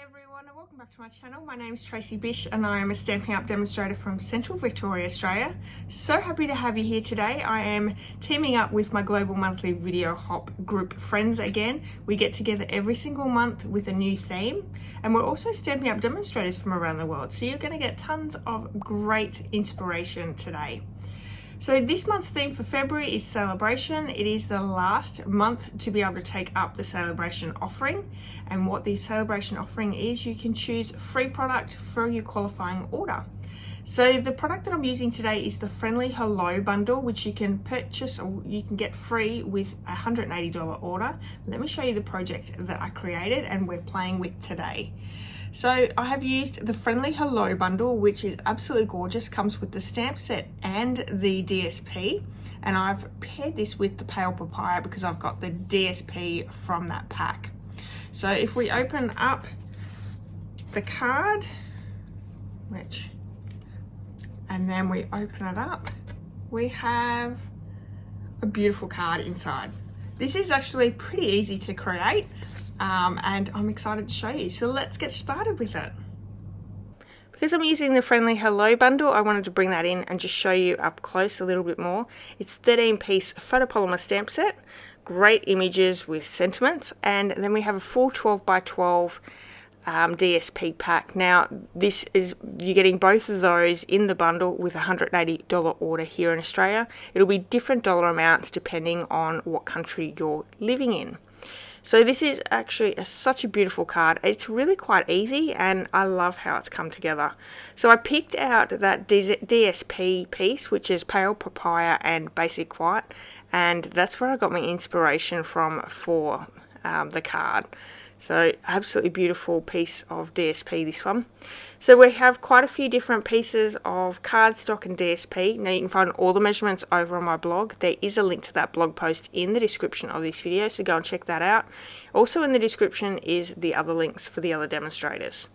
Hi everyone and welcome back to my channel. My name is Tracy Bish and I am a Stampin' Up demonstrator from Central Victoria, Australia. So happy to have you here today. I am teaming up with my global monthly video hop group friends again. We get together every single month with a new theme, and we're also Stampin' Up demonstrators from around the world. So you're going to get tons of great inspiration today. So this month's theme for February is Celebration. It is the last month to be able to take up the Celebration offering. And what the Celebration offering is, you can choose free product for your qualifying order. So the product that I'm using today is the Friendly Hello bundle, which you can purchase or you can get free with a $180 order. Let me show you the project that I created and we're playing with today. So I have used the Friendly Hello bundle, which is absolutely gorgeous, comes with the stamp set and the DSP, and I've paired this with the Pale Papaya because I've got the DSP from that pack. So if we open up the card, and then we open it up, we have a beautiful card inside. This is actually pretty easy to create. And I'm excited to show you. So let's get started with it. Because I'm using the Friendly Hello bundle, I wanted to bring that in and just show you up close a little bit more. It's 13-piece photopolymer stamp set, great images with sentiments, and then we have a full 12x12 DSP pack. Now this is, you're getting both of those in the bundle with a $180 order here in Australia. It'll be different dollar amounts depending on what country you're living in. So this is actually such a beautiful card. It's really quite easy and I love how it's come together. So I picked out that DSP piece, which is Pale Papaya and Basic White, and that's where I got my inspiration from for the card. So absolutely beautiful piece of DSP, this one. So we have quite a few different pieces of cardstock and DSP. Now you can find all the measurements over on my blog. There is a link to that blog post in the description of this video, so go and check that out. Also in the description is the other links for the other demonstrators.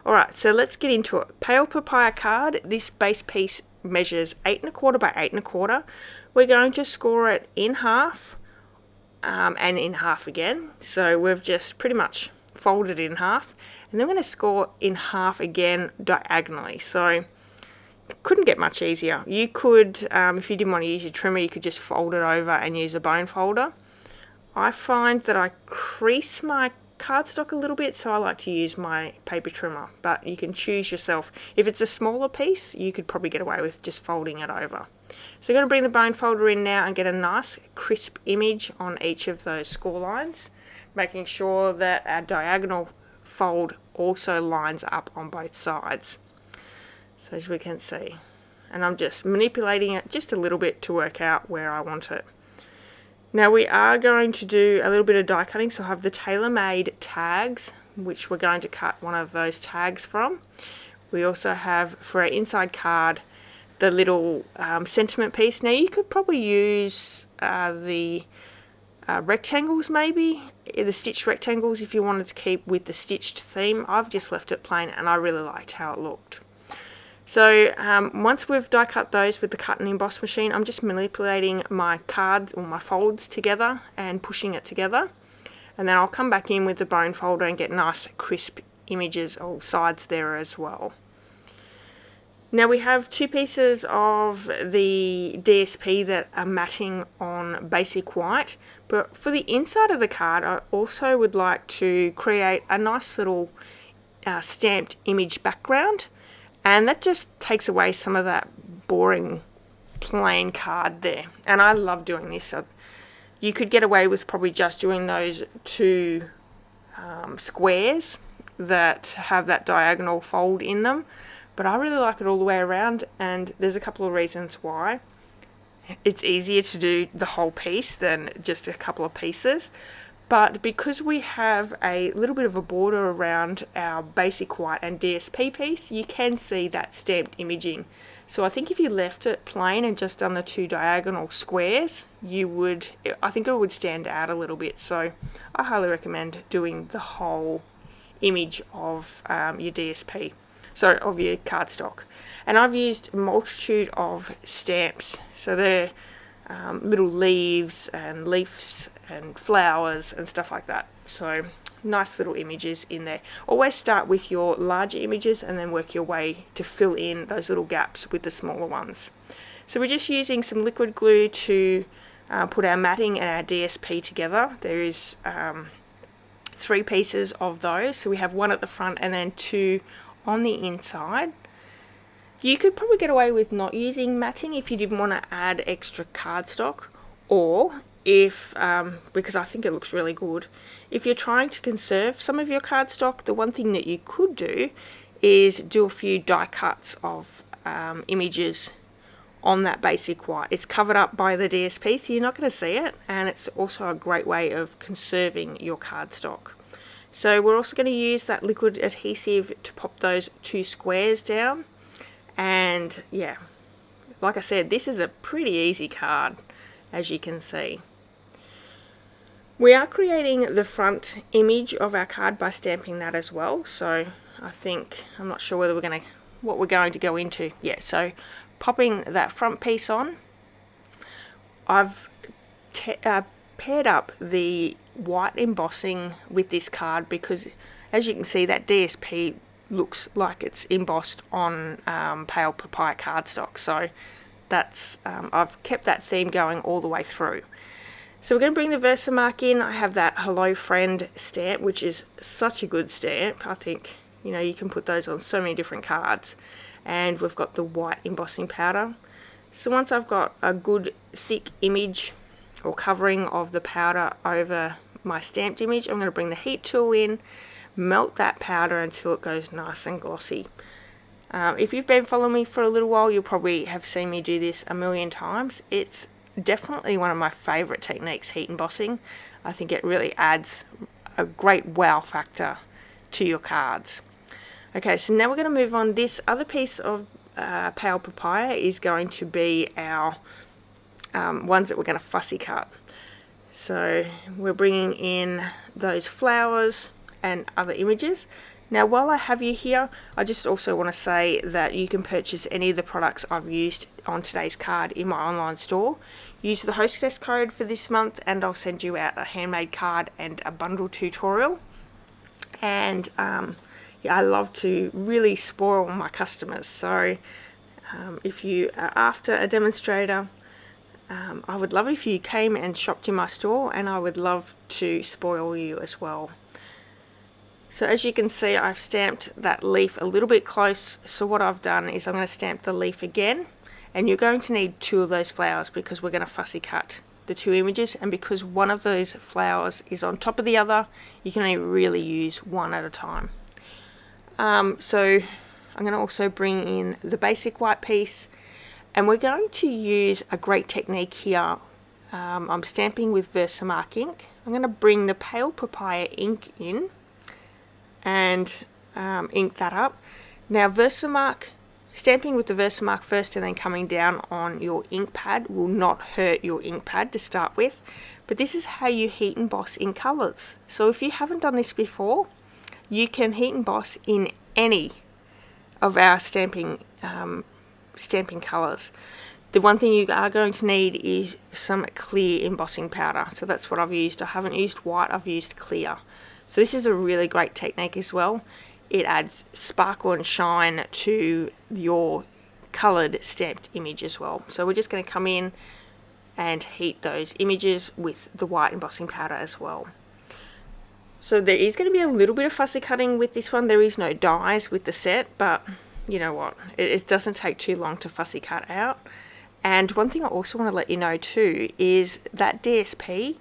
Alright, so let's get into it. Pale Papaya card, this base piece measures 8 1/4 by 8 1/4. We're going to score it in half. And in half again, so we've just pretty much folded in half, and then we're going to score in half again diagonally. So couldn't get much easier. You could, if you didn't want to use your trimmer, you could just fold it over and use a bone folder. I find that I crease my cardstock a little bit, so I like to use my paper trimmer, but you can choose yourself. If it's a smaller piece, you could probably get away with just folding it over. So I'm going to bring the bone folder in now and get a nice crisp image on each of those score lines, making sure that our diagonal fold also lines up on both sides. So as we can see, and I'm just manipulating it just a little bit to work out where I want it. Now we are going to do a little bit of die cutting, so I have the tailor-made tags, which we're going to cut one of those tags from. We also have, for our inside card, the little sentiment piece. Now you could probably use the rectangles, maybe, the stitched rectangles if you wanted to keep with the stitched theme. I've just left it plain and I really liked how it looked. So once we've die cut those with the cut and emboss machine, I'm just manipulating my cards or my folds together and pushing it together. And then I'll come back in with the bone folder and get nice crisp images all sides there as well. Now we have two pieces of the DSP that are matting on Basic White, but for the inside of the card I also would like to create a nice little stamped image background. And that just takes away some of that boring plain card there. And I love doing this. You could get away with probably just doing those two squares that have that diagonal fold in them. But I really like it all the way around, and there's a couple of reasons why. It's easier to do the whole piece than just a couple of pieces. But because we have a little bit of a border around our Basic White and DSP piece, you can see that stamped imaging. So I think if you left it plain and just done the two diagonal squares, I think it would stand out a little bit. So I highly recommend doing the whole image of your DSP, sorry, of your cardstock. And I've used a multitude of stamps. So they're little leaves and leaves and flowers and stuff like that. So nice little images in there. Always start with your larger images and then work your way to fill in those little gaps with the smaller ones. So we're just using some liquid glue to put our matting and our DSP together. There is 3 pieces of those, so we have 1 at the front and then 2 on the inside. You could probably get away with not using matting if you didn't want to add extra cardstock, or if because I think it looks really good, if you're trying to conserve some of your cardstock, the one thing that you could do is do a few die cuts of images on that basic white. It's covered up by the DSP, so you're not going to see it, and it's also a great way of conserving your cardstock. So we're also going to use that liquid adhesive to pop those 2 squares down. And yeah, like I said, this is a pretty easy card, as you can see. We are creating the front image of our card by stamping that as well. So I'm not sure whether what we're going to go into. Yeah, so popping that front piece on, I've paired up the white embossing with this card because, as you can see, that DSP looks like it's embossed on pale papaya cardstock. So that's I've kept that theme going all the way through. So we're going to bring the 𝒉𝒐𝒔𝒕 in. I have that Hello Friend stamp, which is such a good stamp. I think, you know, you can put those on so many different cards. And we've got the white embossing powder. So once I've got a good thick image or covering of the powder over my stamped image, I'm going to bring the heat tool in, melt that powder until it goes nice and glossy. If you've been following me for a little while, you'll probably have seen me do this a million times. It's definitely one of my favourite techniques, heat embossing. I think it really adds a great wow factor to your cards. Okay, so now we're going to move on. This other piece of pale papaya is going to be our ones that we're going to fussy cut. So we're bringing in those flowers and other images. Now, while I have you here, I just also want to say that you can purchase any of the products I've used on today's card in my online store. Use the hostess code for this month and I'll send you out a handmade card and a bundle tutorial. And yeah, I love to really spoil my customers. So if you are after a demonstrator, I would love if you came and shopped in my store, and I would love to spoil you as well. So as you can see, I've stamped that leaf a little bit close. So what I've done is I'm going to stamp the leaf again, and you're going to need 2 of those flowers because we're going to fussy cut the 2 images, and because one of those flowers is on top of the other, you can only really use 1 at a time. So I'm going to also bring in the basic white piece, and we're going to use a great technique here. I'm stamping with 𝒉𝒐𝒔𝒕 ink. I'm going to bring the pale papaya ink in and ink that up. Now stamping with the 𝒉𝒐𝒔𝒕 first and then coming down on your ink pad will not hurt your ink pad to start with, but this is how you heat emboss in colours. So if you haven't done this before, you can heat emboss in any of our stamping colours. The one thing you are going to need is some clear embossing powder. So that's what I've used. I haven't used white, I've used clear. So this is a really great technique as well. It adds sparkle and shine to your coloured stamped image as well. So we're just going to come in and heat those images with the white embossing powder as well. So there is going to be a little bit of fussy cutting with this one. There is no dies with the set, but you know what? It doesn't take too long to fussy cut out. And one thing I also want to let you know too is that DSP,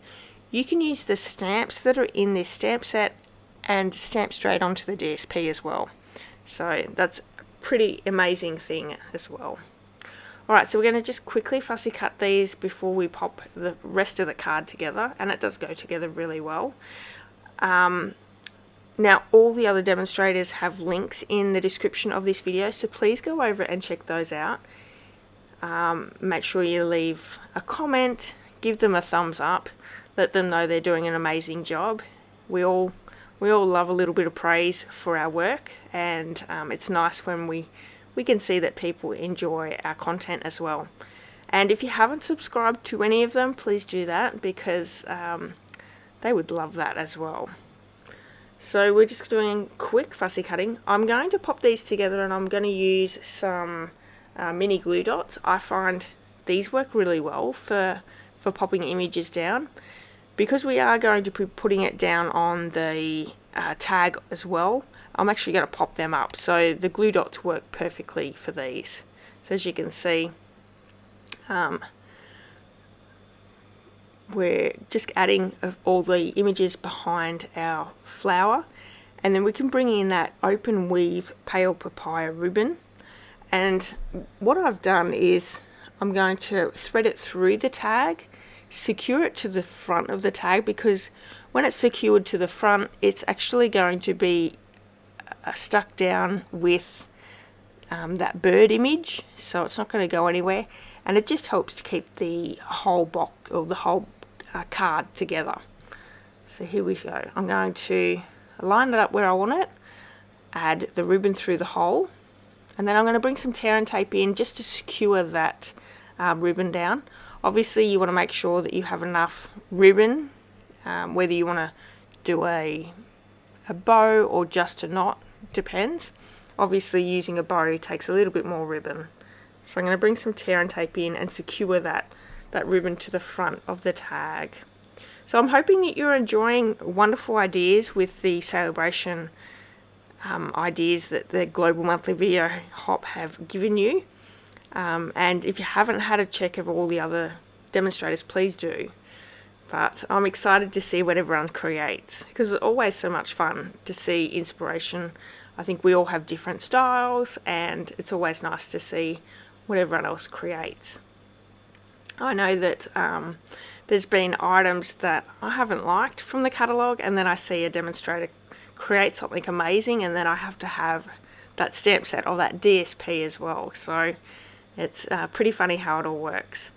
you can use the stamps that are in this stamp set and stamp straight onto the DSP as well. So that's a pretty amazing thing as well. Alright, so we're going to just quickly fussy cut these before we pop the rest of the card together, and it does go together really well. Now all the other demonstrators have links in the description of this video, so please go over and check those out. Make sure you leave a comment, give them a thumbs up, let them know they're doing an amazing job. We all love a little bit of praise for our work, and it's nice when we can see that people enjoy our content as well. And if you haven't subscribed to any of them, please do that, because they would love that as well. So we're just doing quick fussy cutting. I'm going to pop these together and I'm going to use some mini glue dots. I find these work really well for popping images down. Because we are going to be putting it down on the tag as well, I'm actually going to pop them up. So the glue dots work perfectly for these. So as you can see, we're just adding all the images behind our flower, and then we can bring in that open weave pale papaya ribbon. And what I've done is I'm going to thread it through the tag, secure it to the front of the tag, because when it's secured to the front, it's actually going to be stuck down with that bird image, so it's not going to go anywhere, and it just helps to keep the whole box or the whole card together. So here we go. I'm going to line it up where I want it, add the ribbon through the hole, and then I'm going to bring some tear and tape in just to secure that ribbon down. Obviously you want to make sure that you have enough ribbon, whether you want to do a bow or just a knot, depends. Obviously using a bow takes a little bit more ribbon. So I'm going to bring some tear and tape in and secure that ribbon to the front of the tag. So I'm hoping that you're enjoying wonderful ideas with the celebration ideas that the Global Monthly Video Hop have given you. And if you haven't had a check of all the other demonstrators, please do. But I'm excited to see what everyone creates, because it's always so much fun to see inspiration. I think we all have different styles, and it's always nice to see what everyone else creates. I know that there's been items that I haven't liked from the catalogue, and then I see a demonstrator create something amazing, and then I have to have that stamp set or that DSP as well. So it's pretty funny how it all works.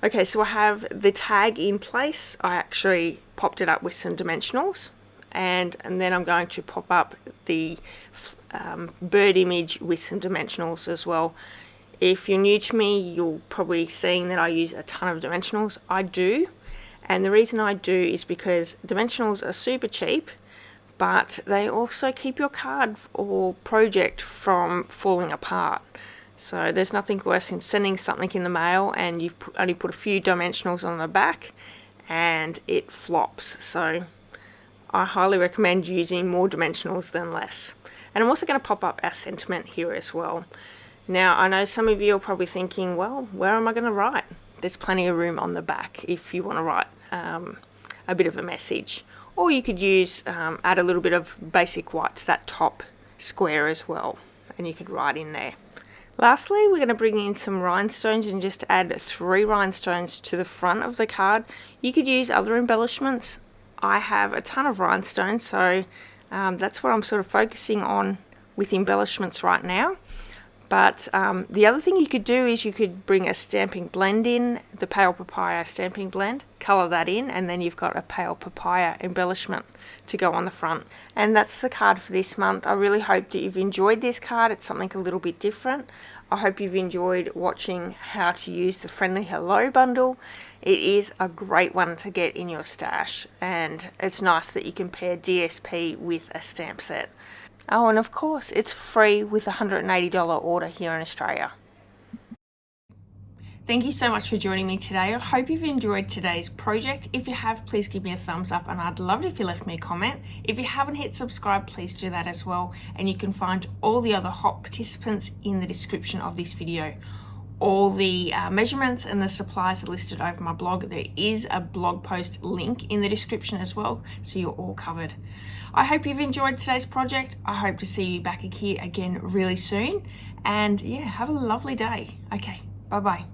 Okay, so I have the tag in place. I actually popped it up with some dimensionals, and then I'm going to pop up the bird image with some dimensionals as well. If you're new to me, you'll probably seen that I use a ton of dimensionals. I do, and the reason I do is because dimensionals are super cheap, but they also keep your card or project from falling apart. So there's nothing worse than sending something in the mail and you've only put a few dimensionals on the back and it flops. So I highly recommend using more dimensionals than less. And I'm also going to pop up our sentiment here as well. Now I know some of you are probably thinking, well, where am I going to write? There's plenty of room on the back if you want to write a bit of a message. Or you could use, add a little bit of basic white to that top square as well, and you could write in there. Lastly, we're going to bring in some rhinestones and just add 3 rhinestones to the front of the card. You could use other embellishments. I have a ton of rhinestones, so that's what I'm sort of focusing on with embellishments right now. But the other thing you could do is you could bring a stamping blend in, the pale papaya stamping blend, colour that in, and then you've got a pale papaya embellishment to go on the front. And that's the card for this month. I really hope that you've enjoyed this card. It's something a little bit different. I hope you've enjoyed watching how to use the Friendly Hello bundle. It is a great one to get in your stash, and it's nice that you can pair DSP with a stamp set. Oh, and of course, it's free with a $180 order here in Australia. Thank you so much for joining me today. I hope you've enjoyed today's project. If you have, please give me a thumbs up, and I'd love it if you left me a comment. If you haven't hit subscribe, please do that as well. And you can find all the other HOP participants in the description of this video. All the measurements and the supplies are listed over my blog. There is a blog post link in the description as well, so you're all covered. I hope you've enjoyed today's project. I hope to see you back here again really soon. And yeah, have a lovely day. Okay, bye-bye.